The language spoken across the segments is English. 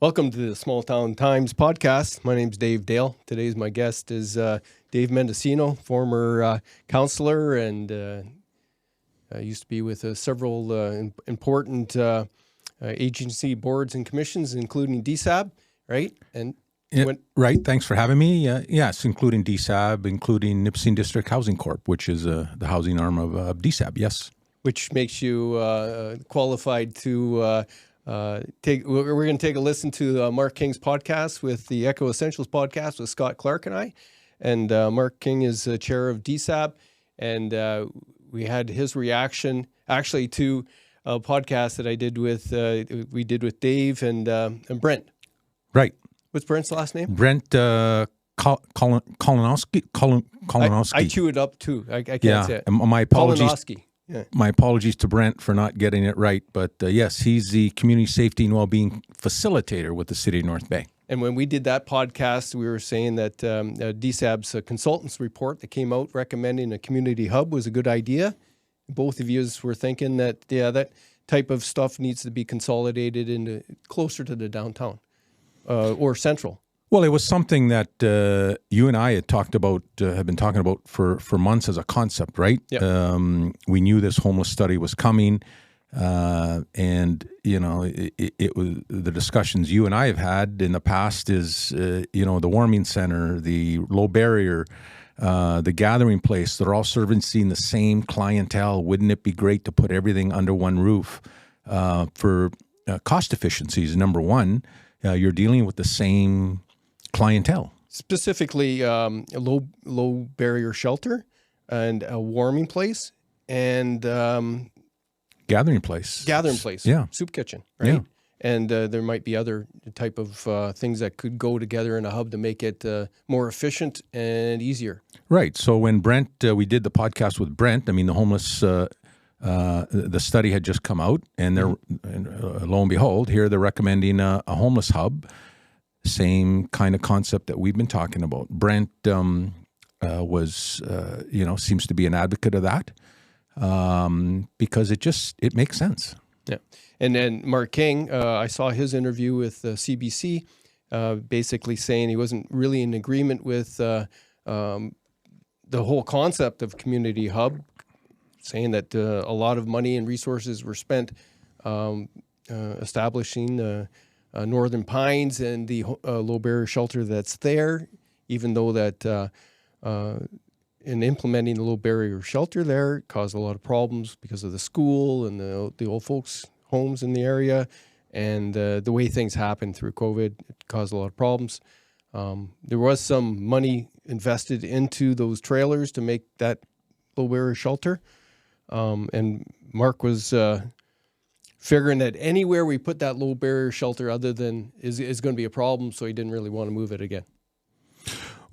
Welcome to the Small Town Times podcast. My name's Dave Dale. Today's my guest is Dave Mendicino, former councillor, and used to be with several important agency boards and commissions, including DSAB, right? And right. Thanks for having me. Yes, including DSAB, including Nipissing District Housing Corp, which is the housing arm of DSAB. Yes, which makes you qualified to. We're going to take a listen to Mark King's podcast with the Echo Essentials podcast with Scott Clark and I. And Mark King is chair of DSAB. And we had his reaction actually to a podcast that I did with Dave and Brent. Right. What's Brent's last name? Brent Kolanowski. I chew it up too. I can't say it. My apologies. Kolanowski. Yeah. My apologies to Brent for not getting it right, but yes, he's the community safety and well-being facilitator with the City of North Bay. And when we did that podcast, we were saying that DSAB's consultants report that came out recommending a community hub was a good idea. Both of you were thinking that, that type of stuff needs to be consolidated into closer to the downtown or central. Well, it was something that you and I had talked about, have been talking about for months as a concept, right? Yep. We knew this homeless study was coming, and it was the discussions you and I have had in the past. Is the warming center, the low barrier, the gathering place. They're all servicing the same clientele. Wouldn't it be great to put everything under one roof for cost efficiencies? Number one, you're dealing with the same clientele, specifically a low barrier shelter and a warming place and gathering place, yeah, soup kitchen, right? Yeah. And there might be other type of things that could go together in a hub to make it more efficient and easier. Right. So when Brent, we did the podcast with Brent. I mean, the homeless, the study had just come out, and they're lo and behold, here they're recommending a homeless hub. Same kind of concept that we've been talking about. Brent was, seems to be an advocate of that because it makes sense. Yeah. And then Mark King, I saw his interview with CBC, basically saying he wasn't really in agreement with the whole concept of community hub, saying that a lot of money and resources were spent establishing Northern Pines and the low barrier shelter that's there, even though that in implementing the low barrier shelter there caused a lot of problems because of the school and the old folks' homes in the area, and the way things happened through COVID, it caused a lot of problems. There was some money invested into those trailers to make that low barrier shelter, and Mark was figuring that anywhere we put that low barrier shelter other than is going to be a problem, so he didn't really want to move it again.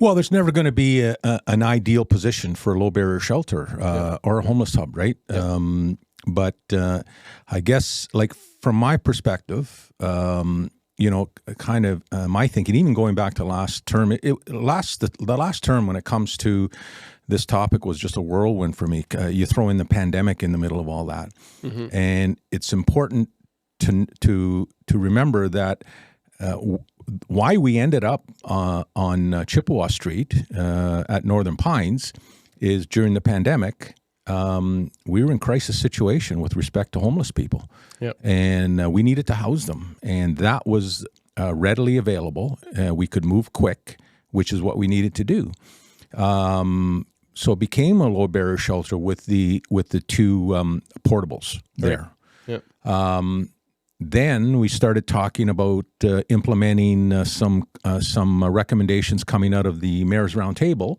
Well, there's never going to be an ideal position for a low barrier shelter or a homeless hub, right? Yeah. But I guess, like from my perspective, kind of my thinking, even going back to last term, the last term when it comes to this topic was just a whirlwind for me. You throw in the pandemic in the middle of all that, and it's important to remember that why we ended up on Chippewa Street at Northern Pines is during the pandemic. We were in crisis situation with respect to homeless people, and we needed to house them, and that was readily available. We could move quick, which is what we needed to do. So it became a low barrier shelter with the two portables there. Right. Yeah. Then we started talking about implementing some recommendations coming out of the Mayor's Roundtable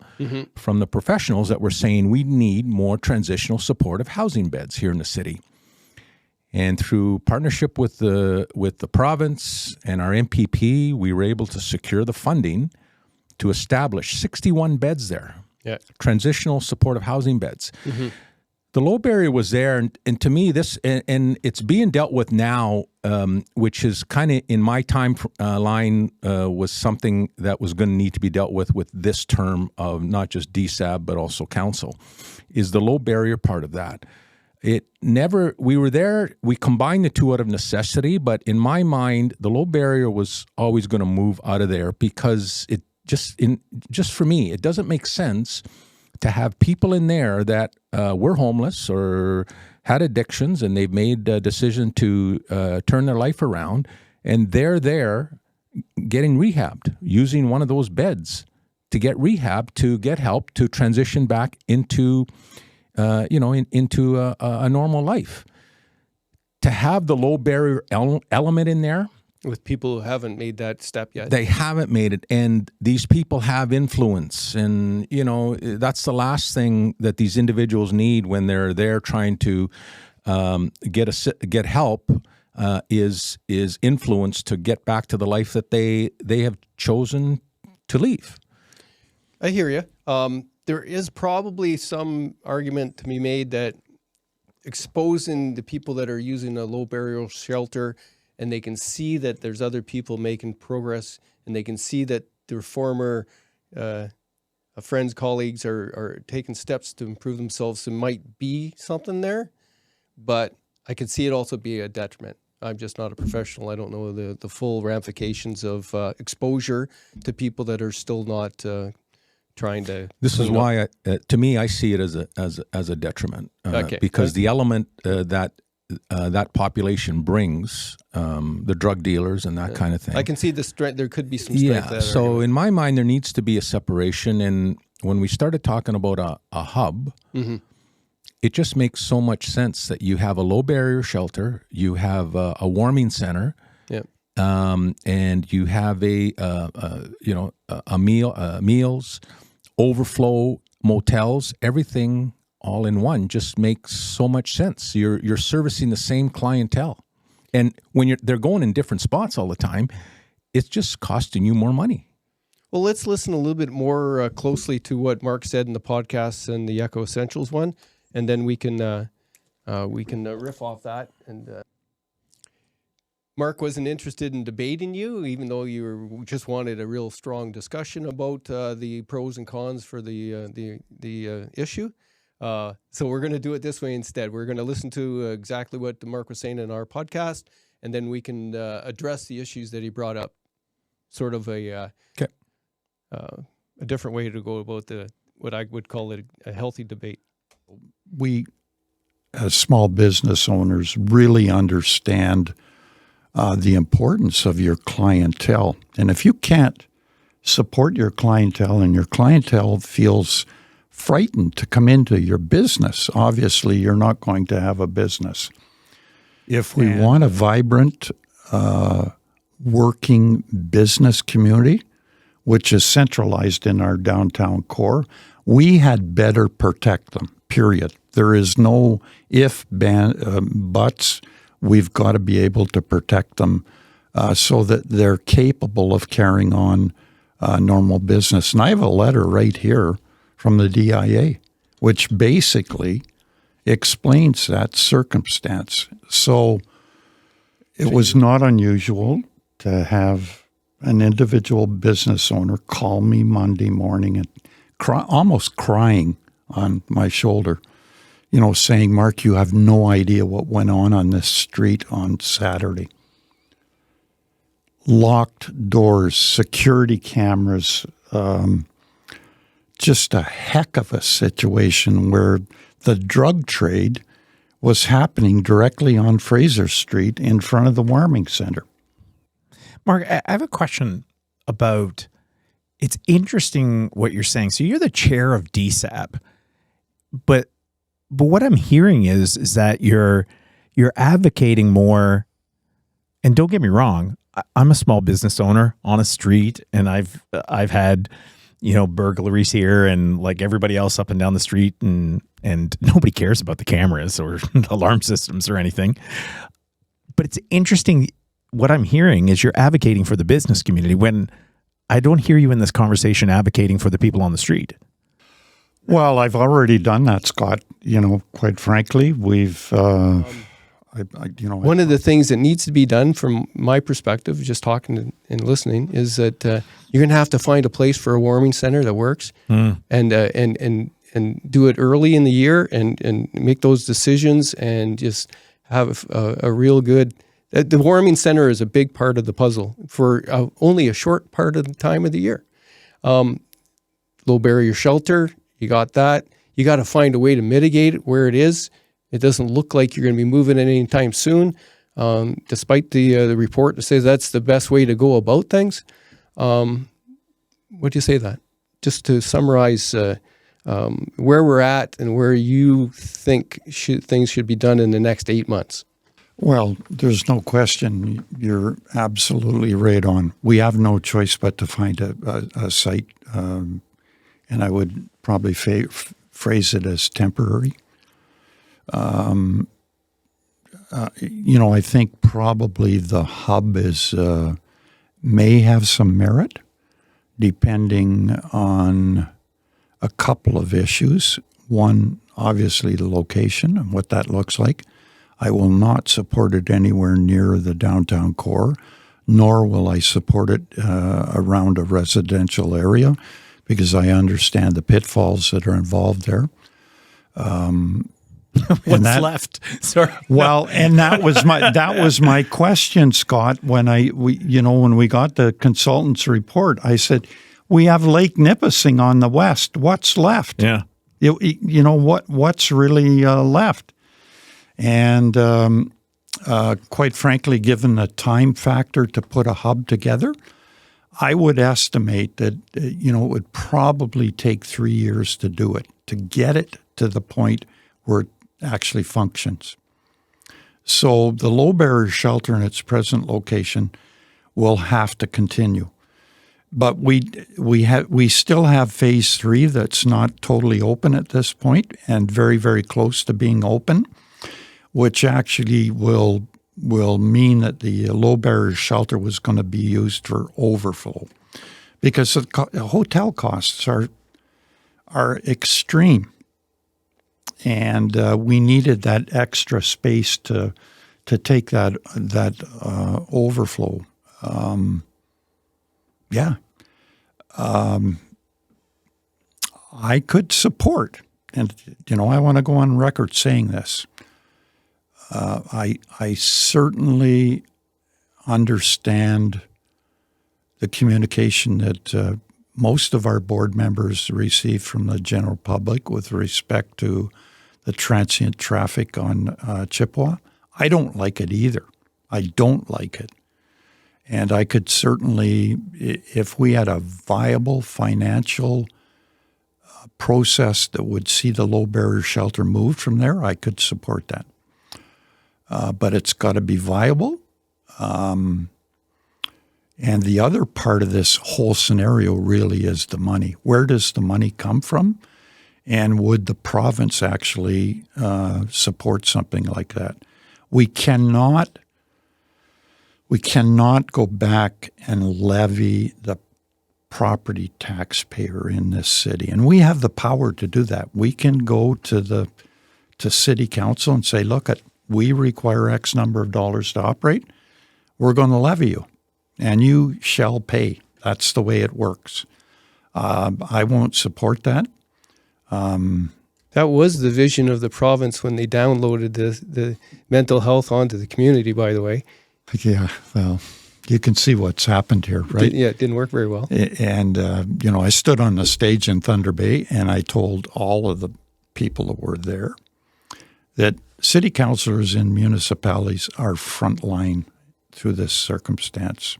from the professionals that were saying we need more transitional supportive housing beds here in the city. And through partnership with the province and our MPP, we were able to secure the funding to establish 61 beds there. Yeah. Transitional supportive housing beds. The low barrier was there, and to me, this and it's being dealt with now, which is kind of in my timeline was something that was going to need to be dealt with this term of not just DSAB but also council, is the low barrier part of that. we were there, we combined the two out of necessity, but in my mind, the low barrier was always going to move out of there because it just for me, it doesn't make sense to have people in there that were homeless or had addictions and they've made a decision to turn their life around, and they're there getting rehabbed, using one of those beds to get rehab, to get help, to transition back into into a normal life. To have the low barrier element in there, with people who haven't made that step yet. They haven't made it, and these people have influence, and that's the last thing that these individuals need when they're there trying to get help. Is influence to get back to the life that they have chosen to leave. I hear you. There is probably some argument to be made that exposing the people that are using a low barrier shelter, and they can see that there's other people making progress, and they can see that their former friends, colleagues are taking steps to improve themselves. There might be something there, but I can see it also be a detriment. I'm just not a professional. I don't know the full ramifications of exposure to people that are still not trying to. This is why, to me, I see it as a detriment because the element that population brings, the drug dealers and that kind of thing. I can see the strength. There could be some strength. Yeah. So in my mind, there needs to be a separation. And when we started talking about a hub, mm-hmm. It just makes so much sense that you have a low barrier shelter, you have a warming center. Yep. And you have meals, overflow motels, everything all in one just makes so much sense. You're servicing the same clientele, and when they're going in different spots all the time, it's just costing you more money. Well, let's listen a little bit more closely to what Mark said in the podcast and the Echo Essentials one, and then we can riff off that. And Mark wasn't interested in debating you, even though you just wanted a real strong discussion about the pros and cons for the issue. So we're going to do it this way instead. We're going to listen to exactly what Mark was saying in our podcast, and then we can address the issues that he brought up. Sort of a different way to go about what I would call it a healthy debate. We, as small business owners, really understand the importance of your clientele. And if you can't support your clientele and your clientele feels frightened to come into your business, obviously you're not going to have a business. If we want a vibrant, working business community, which is centralized in our downtown core, we had better protect them, period. There is no buts. We've got to be able to protect them so that they're capable of carrying on normal business. And I have a letter right here from the DIA, which basically explains that circumstance. So it was not unusual to have an individual business owner call me Monday morning and almost crying on my shoulder, saying, "Mark, you have no idea what went on this street on Saturday. Locked doors, security cameras, just a heck of a situation where the drug trade was happening directly on Fraser Street in front of the warming center." Mark, I have a question about, it's interesting what you're saying. So you're the chair of DSAP, but what I'm hearing is that you're advocating more, and don't get me wrong, I'm a small business owner on a street, and I've had, burglaries here and like everybody else up and down the street, and nobody cares about the cameras or alarm systems or anything. But it's interesting, what I'm hearing is you're advocating for the business community when I don't hear you in this conversation advocating for the people on the street. Well, I've already done that, Scott. Quite frankly, we've, one of the things that needs to be done from my perspective, just talking and listening, is that you're going to have to find a place for a warming center that works. And and do it early in the year and make those decisions and just have a real good. The warming center is a big part of the puzzle for only a short part of the time of the year. Low barrier shelter, you got that. You got to find a way to mitigate it where it is. It doesn't look like you're going to be moving it anytime soon, despite the report that says that's the best way to go about things. What do you say that? Just to summarize where we're at and where you think things should be done in the next 8 months. Well, there's no question. You're absolutely right on. We have no choice but to find a site, and I would probably phrase it as temporary. I think probably the hub may have some merit, depending on a couple of issues. One, obviously, the location and what that looks like. I will not support it anywhere near the downtown core, nor will I support it around a residential area, because I understand the pitfalls that are involved there. What's left? Sorry. Well, and that was my question, Scott. When we got the consultant's report, I said, we have Lake Nipissing on the west. What's left? Yeah. What's really left? And quite frankly, given the time factor to put a hub together, I would estimate that it would probably take 3 years to do it, to get it to the point where it actually functions. So the low barrier shelter in its present location will have to continue. But we still have phase 3 that's not totally open at this point and very, very close to being open, which actually will mean that the low barrier shelter was going to be used for overflow, because the hotel costs are extreme, and we needed that extra space to take that overflow. I could support, and I want to go on record saying this. I certainly understand the communication that most of our board members receive from the general public with respect to the transient traffic on Chippewa. I don't like it either. I don't like it. And I could certainly, if we had a viable financial process that would see the low barrier shelter moved from there, I could support that. But it's got to be viable. And the other part of this whole scenario really is the money. Where does the money come from? And would the province actually support something like that? We cannot go back and levy the property taxpayer in this city. And we have the power to do that. We can go to city council and say, look, we require X number of dollars to operate. We're going to levy you, and you shall pay. That's the way it works. I won't support that. That was the vision of the province when they downloaded the mental health onto the community, by the way. Yeah, well, you can see what's happened here, right? It didn't work very well. And, I stood on the stage in Thunder Bay, and I told all of the people that were there that city councillors in municipalities are frontline through this circumstance.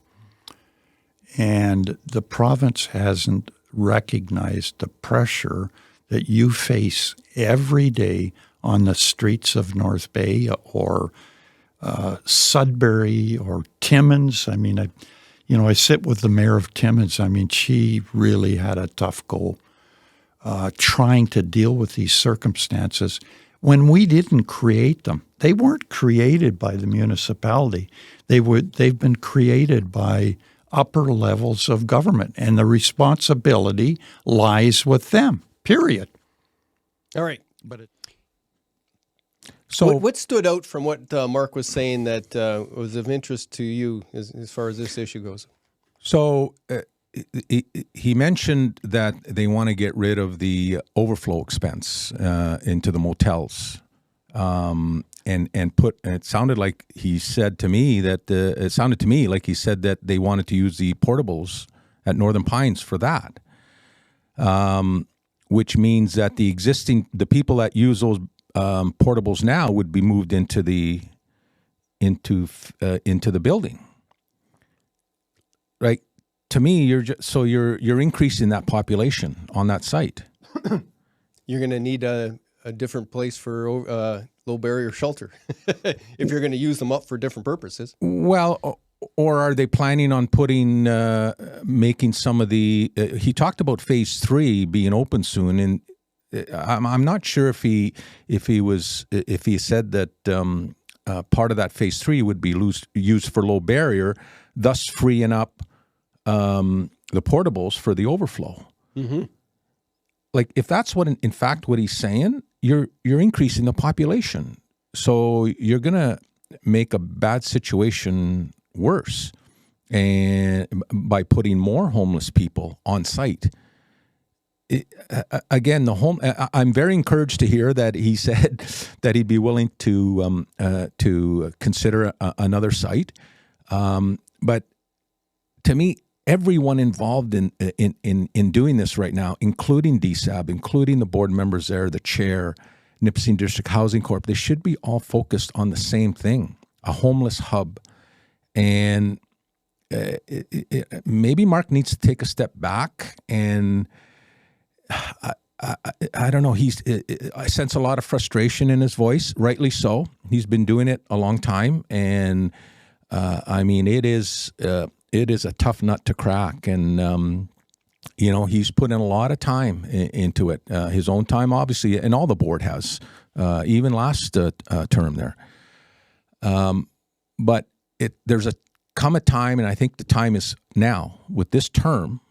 And the province hasn't recognized the pressure that you face every day on the streets of North Bay or Sudbury or Timmins. I mean, I sit with the mayor of Timmins. I mean, she really had a tough go trying to deal with these circumstances when we didn't create them. They weren't created by the municipality. They've been created by upper levels of government, and the responsibility lies with them, period. All right. So what stood out from what Mark was saying that was of interest to you as far as this issue goes? So he mentioned that they want to get rid of the overflow expense into the motels, and it sounded like he said to me that they wanted to use the portables at Northern Pines for that, which means that the people that use those portables now would be moved into the building, right? To me, you're increasing that population on that site. You're going to need a different place for low barrier shelter if you're going to use them up for different purposes. Well, or are they planning on making some of the? He talked about phase 3 being open soon, and I'm not sure if he said that part of that phase 3 would be used for low barrier, thus freeing up the portables for the overflow. Mm-hmm. Like if that's what he's saying, you're increasing the population, so you're gonna make a bad situation worse, and by putting more homeless people on site. Again, I'm very encouraged to hear that he said that he'd be willing to consider another site, but to me, everyone involved in doing this right now, including DSAB, including the board members there, the chair, Nipissing District Housing Corp, they should be all focused on the same thing: a homeless hub. And maybe Mark needs to take a step back, and I don't know. I sense a lot of frustration in his voice, rightly so. He's been doing it a long time, and I mean, it is a tough nut to crack, and he's put in a lot of time into it, his own time, obviously, and all the board has, even last term there. But there's come a time, and I think the time is now with this term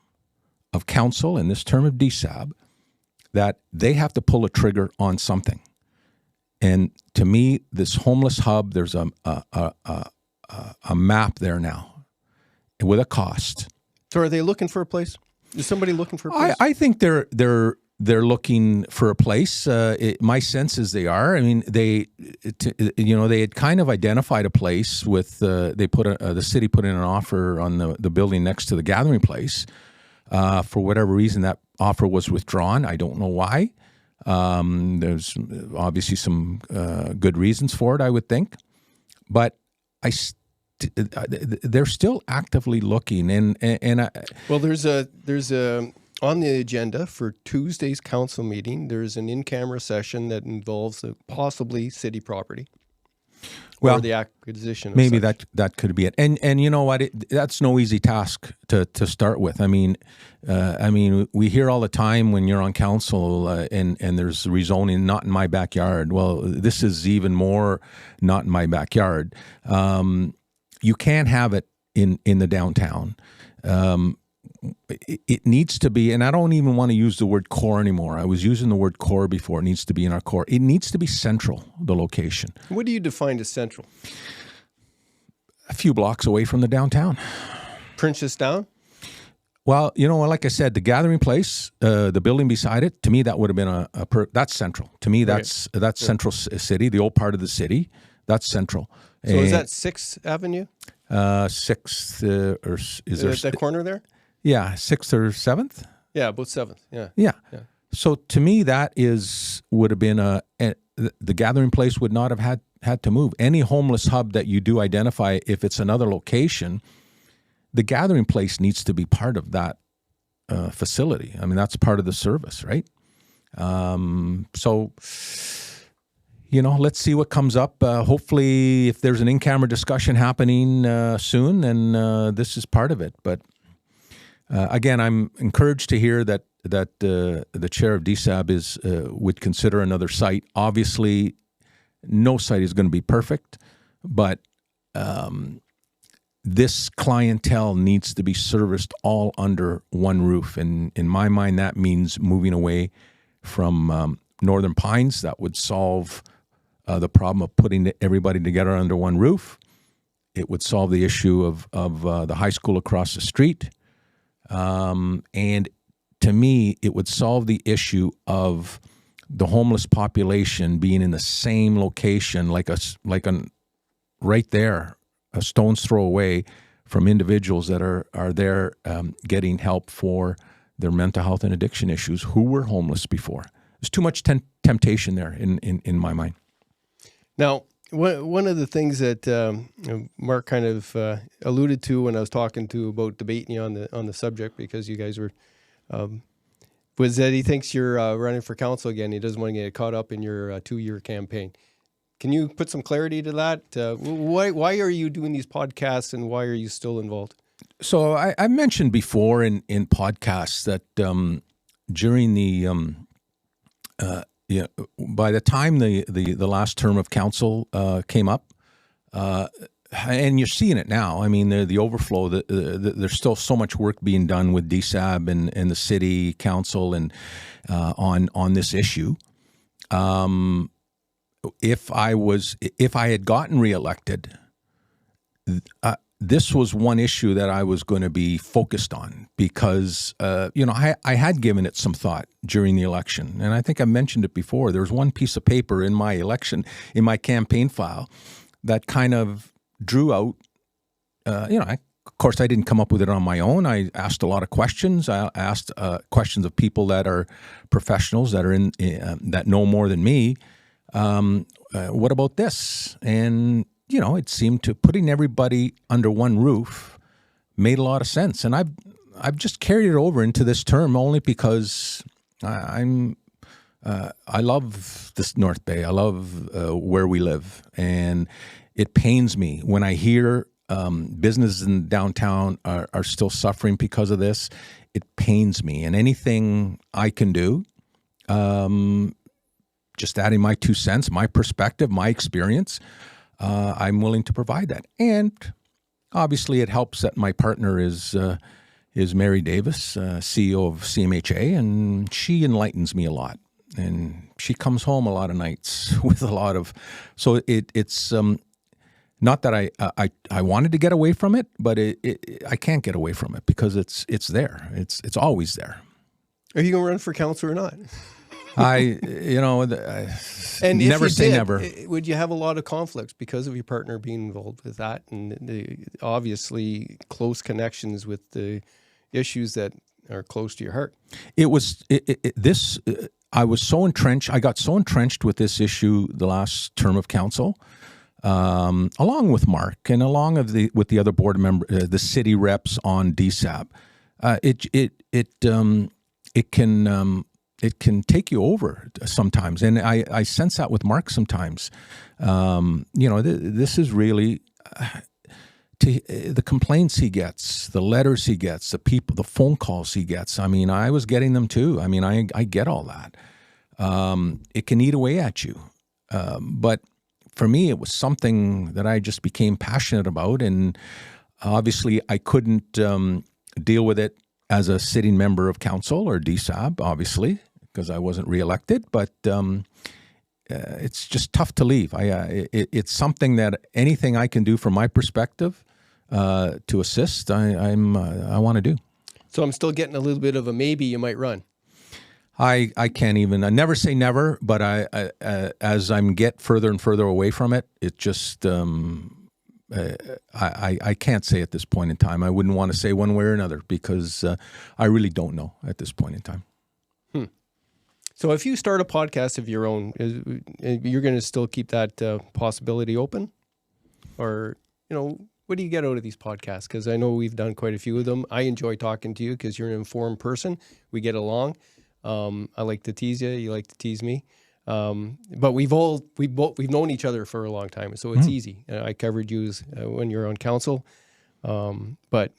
of council and this term of DSAB, that they have to pull a trigger on something. And to me, this homeless hub, there's a map there now with a cost. So are they looking for a place? Is somebody looking for a place? I think they're looking for a place. My sense is they are. I mean, they had kind of identified a place with. The city put in an offer on the building next to the gathering place. For whatever reason, that offer was withdrawn. I don't know why. There's obviously some good reasons for it, I would think, but they're still actively looking. Well, there's a on the agenda for Tuesday's council meeting. There's an in-camera session that involves possibly city property. Or the acquisition of maybe such. that could be it. And you know what? That's no easy task to start with. I mean, we hear all the time when you're on council and there's rezoning, not in my backyard. Well, this is even more not in my backyard. You can't have it in the downtown. It needs to be, and I don't even want to use the word core anymore. I was using the word core before. It needs to be in our core. It needs to be central, the location. What do you define as central? A few blocks away from the downtown. Princess Down? Well, like I said, the gathering place, the building beside it, to me, that would have been that's central. To me, that's central city, the old part of the city. That's central. So is that 6th Avenue? 6th, or is there... At that corner there? Yeah, 6th or 7th? Yeah, about 7th, yeah. Yeah. So to me, that would have been the gathering place would not have had to move. Any homeless hub that you do identify, if it's another location, the gathering place needs to be part of that facility. I mean, that's part of the service, right? So, let's see what comes up. Hopefully, if there's an in-camera discussion happening soon, then this is part of it. But again, I'm encouraged to hear that the chair of DSAB would consider another site. Obviously, no site is going to be perfect, but this clientele needs to be serviced all under one roof. And in my mind, that means moving away from Northern Pines. That would solve the problem of putting everybody together under one roof. It would solve the issue of the high school across the street. And to me, it would solve the issue of the homeless population being in the same location, right there, a stone's throw away from individuals that are there getting help for their mental health and addiction issues who were homeless before. There's too much temptation there in my mind. Now, one of the things that Mark kind of alluded to when I was talking to about debating you on the subject, because you guys were, was that he thinks you're running for council again. He doesn't want to get caught up in your 2-year campaign. Can you put some clarity to that? Why are you doing these podcasts, and why are you still involved? So I mentioned before in podcasts that during the by the time the last term of council came up, and you're seeing it now. I mean, the overflow. There's still so much work being done with DSAB and the city council and on this issue. If I had gotten reelected, this was one issue that I was going to be focused on because, I had given it some thought during the election. And I think I mentioned it before. There was one piece of paper in my campaign file that kind of drew out, of course, I didn't come up with it on my own. I asked a lot of questions. I asked questions of people that are professionals that are that know more than me. What about this? And it seemed to putting everybody under one roof made a lot of sense. And I've just carried it over into this term only because I love this North Bay. I love where we live, and it pains me when I hear businesses in downtown are still suffering because of this. It pains me, and anything I can do, just adding my 2 cents, my perspective, my experience, I'm willing to provide that. And obviously it helps that my partner is Mary Davis, CEO of CMHA, and she enlightens me a lot. And she comes home a lot of nights with a lot of, so it's not that I wanted to get away from it, but I can't get away from it because it's there. It's always there. Are you going to run for council or not? And never say never. Would you have a lot of conflicts because of your partner being involved with that, and the obviously close connections with the issues that are close to your heart? It was this. I was so entrenched. I got so entrenched with this issue the last term of council, along with Mark and with the other board member, the city reps on DSAB. It can take you over sometimes, and I sense that with Mark sometimes. This is really the complaints he gets, the letters he gets, the phone calls he gets. I mean, I was getting them too. I mean, I get all that. It can eat away at you, but for me, it was something that I just became passionate about, and obviously, I couldn't deal with it as a sitting member of council or DSAB, obviously, because I wasn't reelected, but it's just tough to leave. It's something that anything I can do from my perspective to assist, I want to do. So I'm still getting a little bit of a maybe you might run. I can't even. I never say never, but as I'm get further and further away from it, it just I can't say at this point in time. I wouldn't want to say one way or another because I really don't know at this point in time. So if you start a podcast of your own, you're going to still keep that possibility open? Or, what do you get out of these podcasts? Because I know we've done quite a few of them. I enjoy talking to you because you're an informed person. We get along. I like to tease you. You like to tease me. But we've known each other for a long time, so it's easy. I covered you when you're on council. But,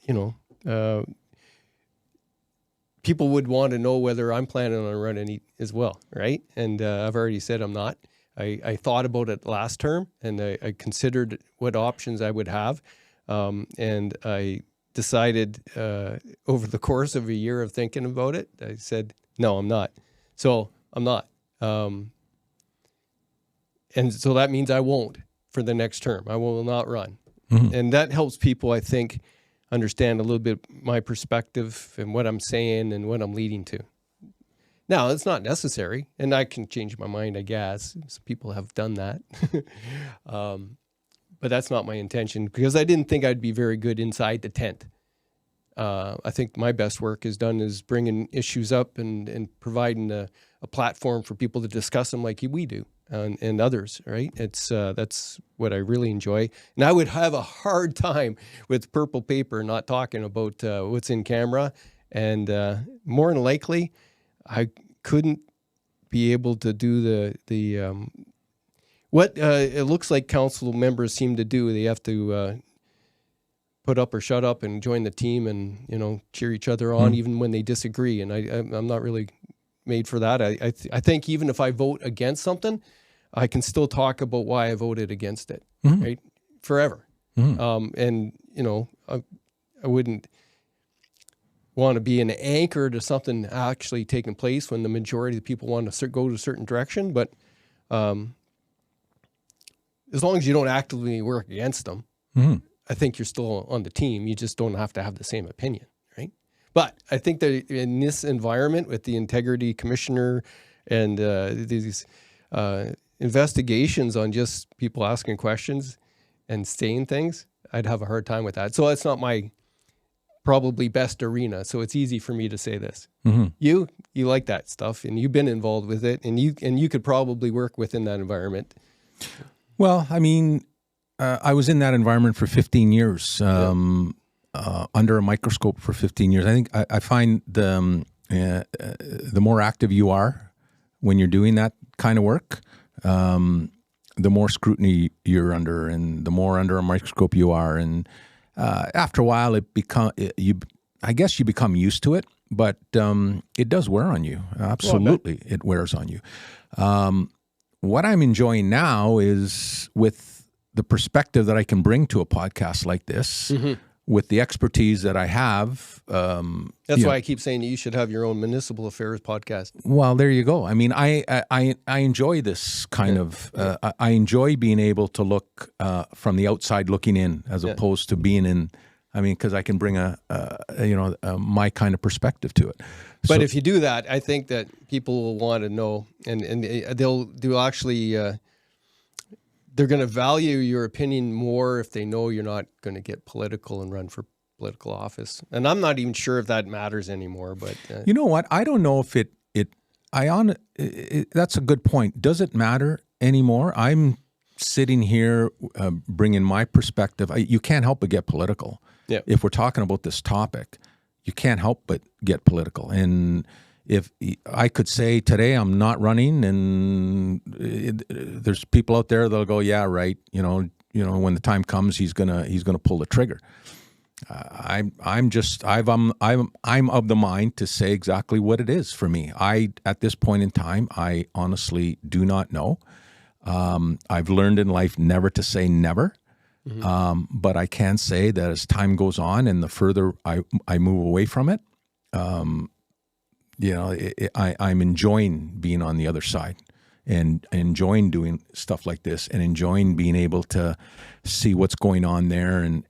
people would want to know whether I'm planning on running as well, right? And I've already said I'm not. I thought about it last term, and I considered what options I would have. And I decided over the course of a year of thinking about it, I said, no, I'm not. So I'm not. And so that means I won't for the next term. I will not run. Mm-hmm. And that helps people, I think, understand a little bit my perspective and what I'm saying and what I'm leading to. Now, it's not necessary, and I can change my mind, I guess. Some people have done that. But that's not my intention, because I didn't think I'd be very good inside the tent. I think my best work is bringing issues up and providing a platform for people to discuss them like we do and others, right? That's what I really enjoy. And I would have a hard time with purple paper not talking about what's in camera. And more than likely, I couldn't be able to do what it looks like council members seem to do. They have to put up or shut up and join the team and, cheer each other on even when they disagree. And I'm not really made for that. I think even if I vote against something, I can still talk about why I voted against it, right? Forever. And, I wouldn't want to be an anchor to something actually taking place when the majority of the people want to go to a certain direction. But as long as you don't actively work against them, I think you're still on the team. You just don't have to have the same opinion, right? But I think that in this environment with the integrity commissioner and these investigations on just people asking questions and saying things, I'd have a hard time with that. So it's not my probably best arena. So it's easy for me to say this. You like that stuff, and you've been involved with it, and you could probably work within that environment. Well, I mean, I was in that environment for 15 years, under a microscope for 15 years. I think I find the more active you are when you're doing that kind of work, the more scrutiny you're under, and the more under a microscope you are. And after a while, I guess you become used to it, but it does wear on you. Absolutely, it wears on you. What I'm enjoying now is with the perspective that I can bring to a podcast like this, with the expertise that I have. That's why I keep saying you should have your own municipal affairs podcast. Well, there you go. I mean, I enjoy this kind of. I enjoy being able to look from the outside looking in, as opposed to being in. I mean, because I can bring my kind of perspective to it. But if you do that, I think that people will want to know, and they'll actually they're going to value your opinion more if they know you're not going to get political and run for political office. And I'm not even sure if that matters anymore. But you know what? I don't know if that's a good point. Does it matter anymore? I'm sitting here bringing my perspective. You can't help but get political. Yeah. If we're talking about this topic, you can't help but get political. And if I could say today I'm not running, and there's people out there that'll go, yeah, right. When the time comes, he's gonna pull the trigger. I'm of the mind to say exactly what it is for me. At this point in time, I honestly do not know. I've learned in life never to say never. But I can say that as time goes on and the further I move away from it, I'm enjoying being on the other side, and enjoying doing stuff like this, and enjoying being able to see what's going on there, and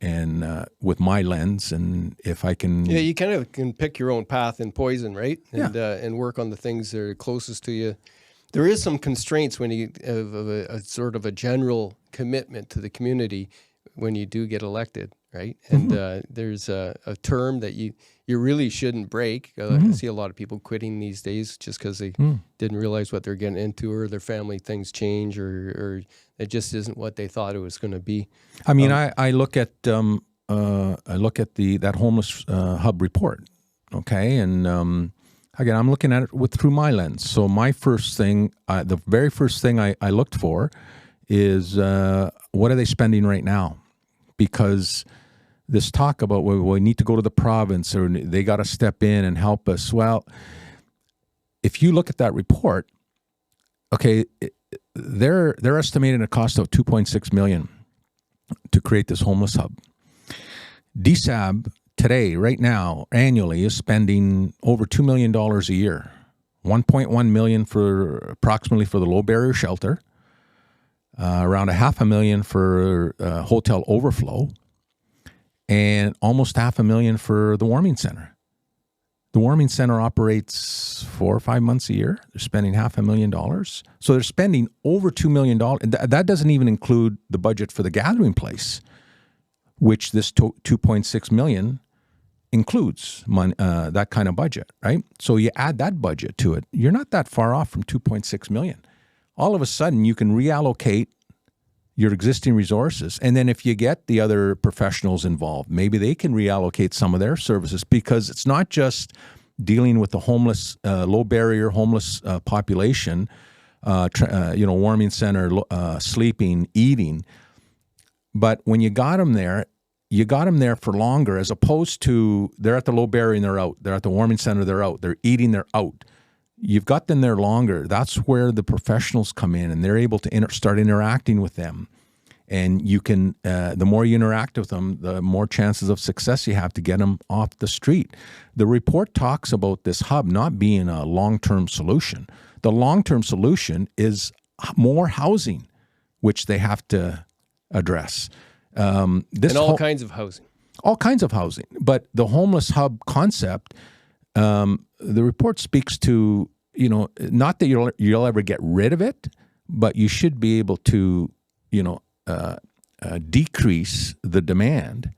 with my lens, and if I can. Yeah, you kind of can pick your own path and poison, right? And work on the things that are closest to you. There is some constraints when you have a sort of a general commitment to the community when you do get elected, right? And there's a term that you really shouldn't break. I see a lot of people quitting these days just because they didn't realize what they're getting into, or their family things change, or it just isn't what they thought it was going to be. I mean, I look at that homeless hub report, okay, and again, I'm looking at it through my lens. So my first thing, the very first thing I looked for is what are they spending right now? Because this talk about, well, we need to go to the province, or they got to step in and help us. Well, if you look at that report, okay, they're estimating a cost of $2.6 million to create this homeless hub. DSAB today, right now, annually is spending over $2 million a year, $1.1 million approximately for the low barrier shelter, around $500,000 for hotel overflow, and almost $500,000 for the warming center. The warming center operates 4 or 5 months a year. They're spending $500,000. So they're spending over $2 million. That doesn't even include the budget for the gathering place, which this $2.6 million includes that kind of budget, right? So you add that budget to it, you're not that far off from $2.6 million. All of a sudden, you can reallocate your existing resources. And then if you get the other professionals involved, maybe they can reallocate some of their services, because it's not just dealing with the homeless, low barrier homeless population, warming center, sleeping, eating. But when you got them there, you got them there for longer, as opposed to they're at the low barrier and they're out. They're at the warming center, they're out. They're eating, they're out. You've got them there longer. That's where the professionals come in, and they're able to start interacting with them. And you can, the more you interact with them, the more chances of success you have to get them off the street. The report talks about this hub not being a long-term solution. The long-term solution is more housing, which they have to address. And all kinds of housing. All kinds of housing. But the homeless hub concept, the report speaks to, not that you'll ever get rid of it, but you should be able to, decrease the demand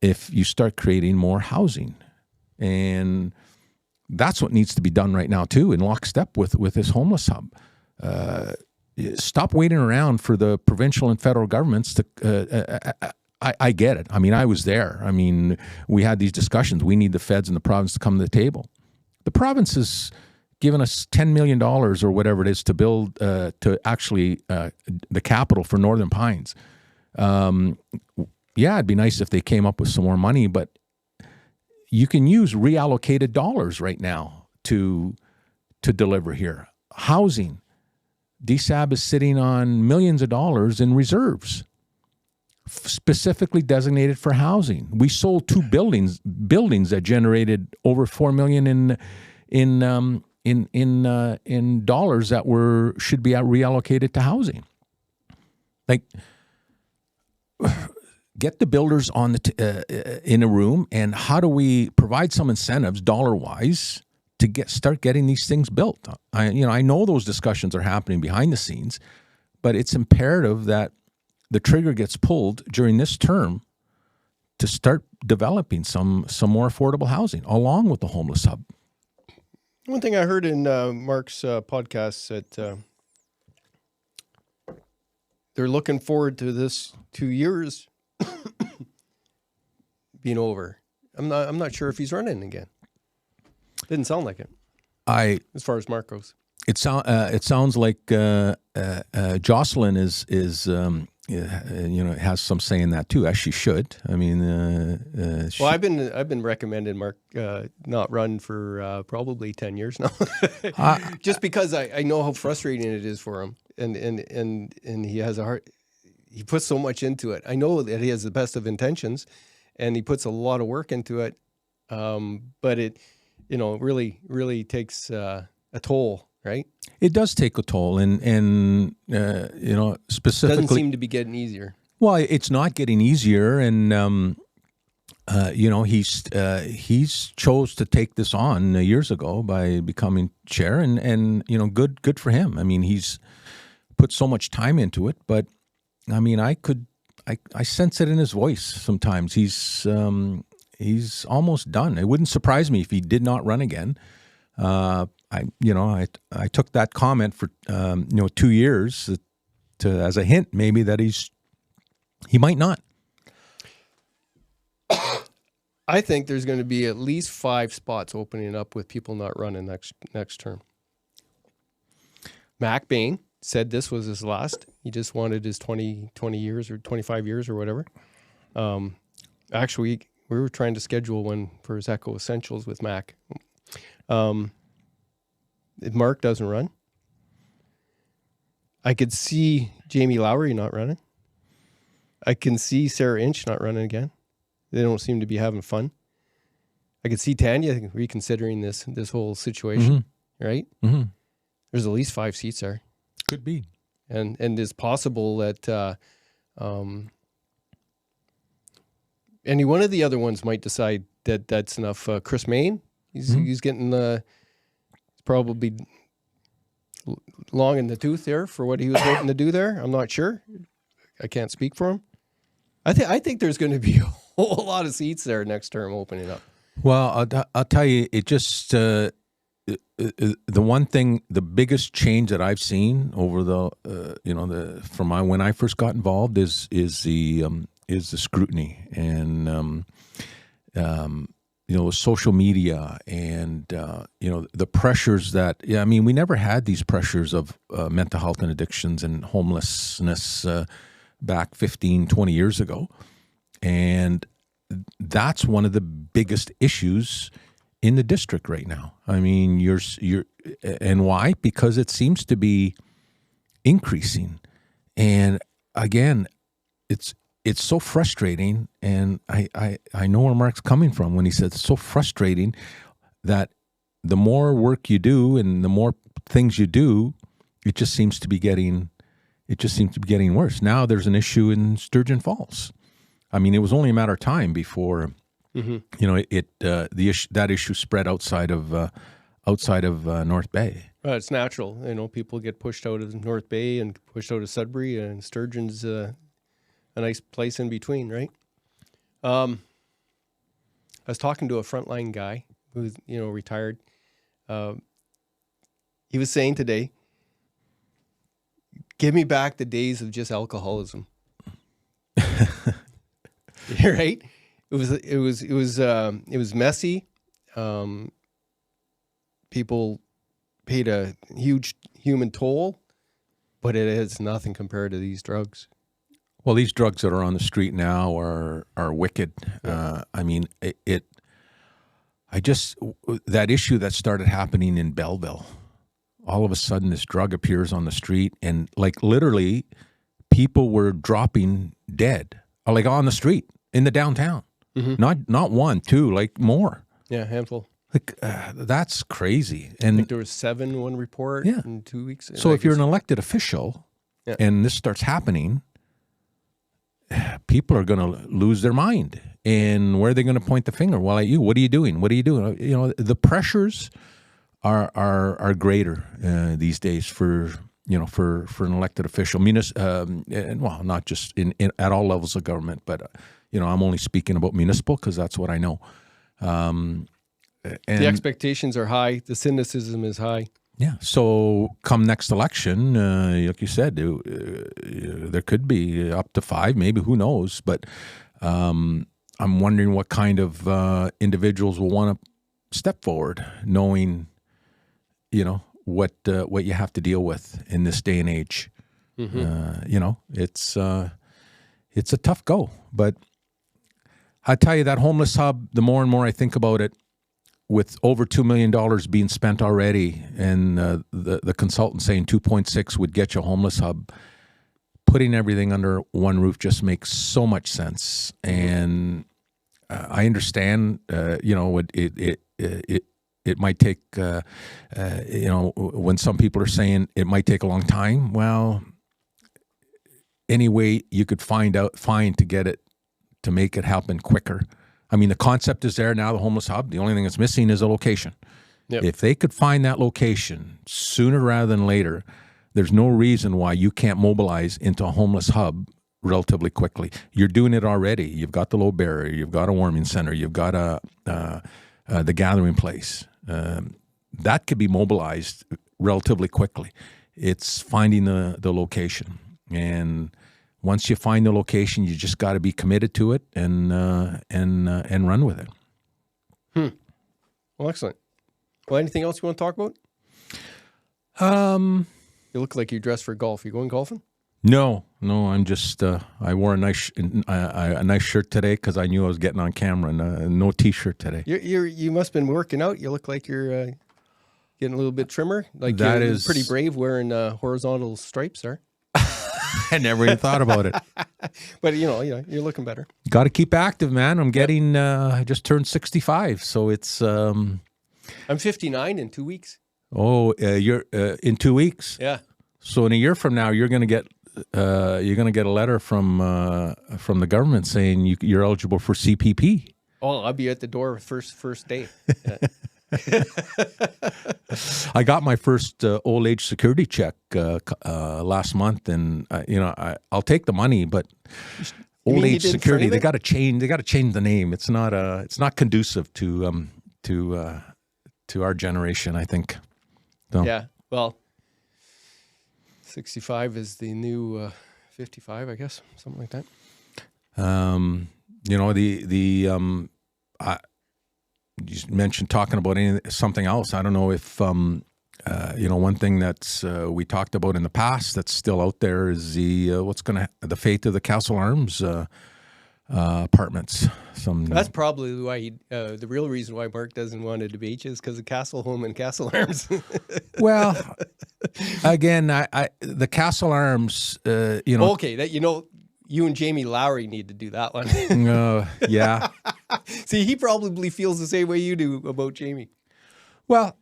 if you start creating more housing. And that's what needs to be done right now too, in lockstep with this homeless hub. Stop waiting around for the provincial and federal governments to. I get it. I mean, I was there. I mean, we had these discussions. We need the feds and the province to come to the table. The province has given us $10 million or whatever it is to build, to actually the capital for Northern Pines. It'd be nice if they came up with some more money, but you can use reallocated dollars right now to deliver here. Housing. DSAB is sitting on millions of dollars in reserves, specifically designated for housing. We sold 2 buildings that generated over $4 million in dollars that should be reallocated to housing. Like, get the builders on in a room, and how do we provide some incentives dollar-wise to start getting these things built? I know those discussions are happening behind the scenes, but it's imperative that the trigger gets pulled during this term to start developing some more affordable housing along with the homeless hub. One thing I heard in Mark's podcast that they're looking forward to this 2 years being over. I'm not sure if he's running again. Didn't sound like it. As far as Mark goes, it sounds like Jocelyn is has some say in that too, as she should. I mean, well, I've been recommending Mark not run for probably 10 years now, just because I know how frustrating it is for him, and he has a heart. He puts so much into it. I know that he has the best of intentions, and he puts a lot of work into it, but it, really takes a toll. Right? It does take a toll, and specifically doesn't seem to be getting easier. Well, it's not getting easier, and he's chose to take this on years ago by becoming chair, and good for him. I mean, he's put so much time into it, but I mean, I sense it in his voice sometimes. He's almost done. It wouldn't surprise me if he did not run again. I took that comment for 2 years as a hint, maybe, that he might not. I think there's going to be at least 5 spots opening up with people not running next term. Mac Bain said this was his last. He just wanted his 20 years or 25 years or whatever. Actually, we were trying to schedule one for his Echo Essentials with Mac. If Mark doesn't run, I could see Jamie Lowry not running. I can see Sarah Inch not running again. They don't seem to be having fun. I could see Tanya reconsidering this whole situation, right? Mm-hmm. There's at least 5 seats there. Could be. And it's possible that any one of the other ones might decide that that's enough. Chris Main, he's getting probably long in the tooth there for what he was hoping to do there. I'm not sure. I can't speak for him. I think there's going to be a whole lot of seats there next term opening up. Well, I'll tell you, it just the one thing, the biggest change that I've seen over from when I first got involved is the scrutiny and social media and the pressures that we never had these pressures of mental health and addictions and homelessness back 15, 20 years ago, and that's one of the biggest issues in the district right now. I mean, you're and why? Because it seems to be increasing, and again, it's so frustrating. And I know where Mark's coming from when he said it's so frustrating that the more work you do and the more things you do, it just seems to be getting worse. Now there's an issue in Sturgeon Falls. I mean, it was only a matter of time before that issue spread outside of North Bay. It's natural. People get pushed out of North Bay and pushed out of Sudbury, and Sturgeon's a nice place in between, right? I was talking to a frontline guy who's retired. He was saying today, give me back the days of just alcoholism. Right? It was messy. People paid a huge human toll, but it is nothing compared to these drugs. Well, these drugs that are on the street now are wicked. Yeah. That issue that started happening in Belleville, all of a sudden this drug appears on the street, and literally people were dropping dead, on the street in the downtown. Mm-hmm. Not one, two, more. Yeah, handful. That's crazy. And I think there was 7 one report in 2 weeks. So if you're an elected official and this starts happening, people are going to lose their mind. And where are they going to point the finger? Well, at you, what are you doing? What are you doing? The pressures are greater these days for an elected official. Not just at all levels of government, but I'm only speaking about municipal because that's what I know. And the expectations are high. The cynicism is high. Yeah. So come next election, like you said, there could be up to 5, maybe, who knows? But I'm wondering what kind of individuals will want to step forward, knowing, what you have to deal with in this day and age. Mm-hmm. It's a tough go. But I tell you, that homeless hub, the more and more I think about it, with over $2 million being spent already, and the consultant saying 2.6 would get you a homeless hub, putting everything under one roof just makes so much sense. And I understand, it might take, when some people are saying it might take a long time. Well, any way you could find to get it, to make it happen quicker. I mean, the concept is there now, the homeless hub. The only thing that's missing is a location. Yep. If they could find that location sooner rather than later, there's no reason why you can't mobilize into a homeless hub relatively quickly. You're doing it already. You've got the low barrier. You've got a warming center. You've got the gathering place. That could be mobilized relatively quickly. It's finding the location. And once you find the location, you just got to be committed to it and run with it. Well, excellent. Well, anything else you want to talk about? You look like you're dressed for golf. You going golfing? No. I'm just. I wore a nice shirt today because I knew I was getting on camera. And no t-shirt today. You must have been working out. You look like you're getting a little bit trimmer. Like that you're is pretty brave wearing horizontal stripes there. I never even thought about it. But you're looking better. Got to keep active, man. I'm getting. I just turned 65, so it's. I'm 59 in 2 weeks. Oh, you're in 2 weeks. Yeah. So in a year from now, you're going to get you're going to get a letter from the government saying you're eligible for CPP. Oh, I'll be at the door first day. I got my first old age security check last month, and I'll take the money, but old age security, they got to change the name. It's not conducive to our generation, I think. So. Yeah, well, 65 is the new 55, I guess, something like that. You mentioned talking about something else. I don't know if one thing that's we talked about in the past that's still out there is the fate of the Casselholme apartments. That's probably why the real reason why Mark doesn't want to debate you is because of Casselholme and Casselholme. Well, again, the Casselholme, Okay, that you and Jamie Lowry need to do that one. Yeah. See, he probably feels the same way you do about Jamie. Well,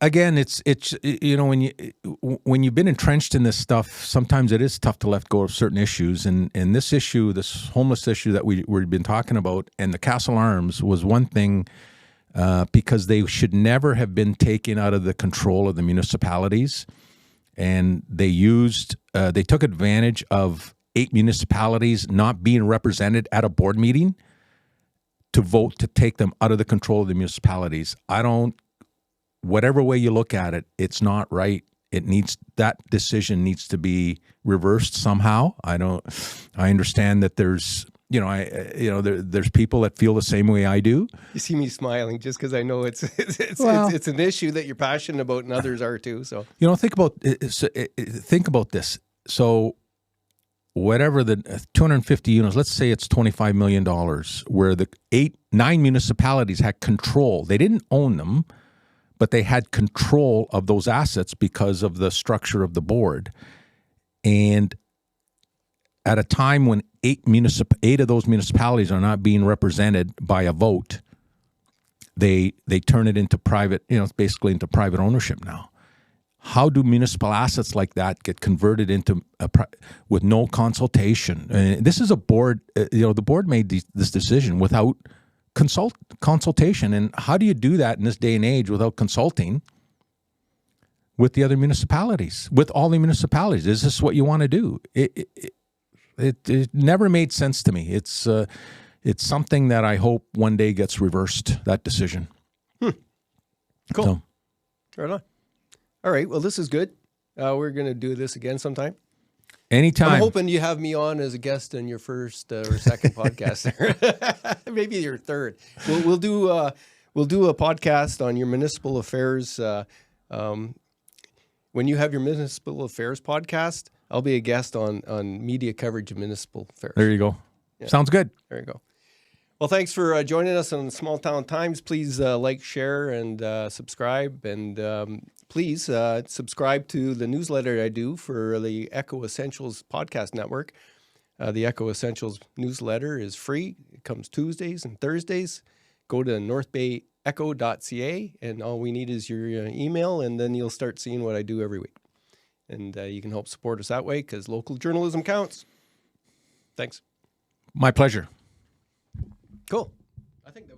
again, it's when you've been entrenched in this stuff, sometimes it is tough to let go of certain issues. And this issue, this homeless issue that we've been talking about, and the Casselholme was one thing because they should never have been taken out of the control of the municipalities, and they took advantage of 8 municipalities not being represented at a board meeting to vote to take them out of the control of the municipalities. Whatever way you look at it, it's not right. That decision needs to be reversed somehow. I understand that there's people that feel the same way I do. You see me smiling just because I know it's an issue that you're passionate about and others are too. So think about this. So whatever the 250 units, let's say it's $25 million, where the 9 municipalities had control. They didn't own them, but they had control of those assets because of the structure of the board. And at a time when 8 of those municipalities are not being represented by a vote, they turn it into private, it's basically into private ownership now. How do municipal assets like that get converted into with no consultation? This is a board. The board made this decision without consultation. And how do you do that in this day and age without consulting with the other municipalities? With all the municipalities, is this what you want to do? It never made sense to me. It's something that I hope one day gets reversed. That decision. Cool. So. Right on. All right. Well, this is good. We're going to do this again sometime. Anytime. I'm hoping you have me on as a guest in your first or second podcast. Maybe your third. We'll do a podcast on your municipal affairs. When you have your municipal affairs podcast, I'll be a guest on media coverage of municipal affairs. There you go. Yeah. Sounds good. There you go. Well, thanks for joining us on Small Town Times. Please like, share, and subscribe. And please subscribe to the newsletter I do for the Echo Essentials podcast network. The Echo Essentials newsletter is free. It comes Tuesdays and Thursdays. Go to northbayecho.ca, and all we need is your email, and then you'll start seeing what I do every week. And you can help support us that way because local journalism counts. Thanks. My pleasure. Cool. I think that was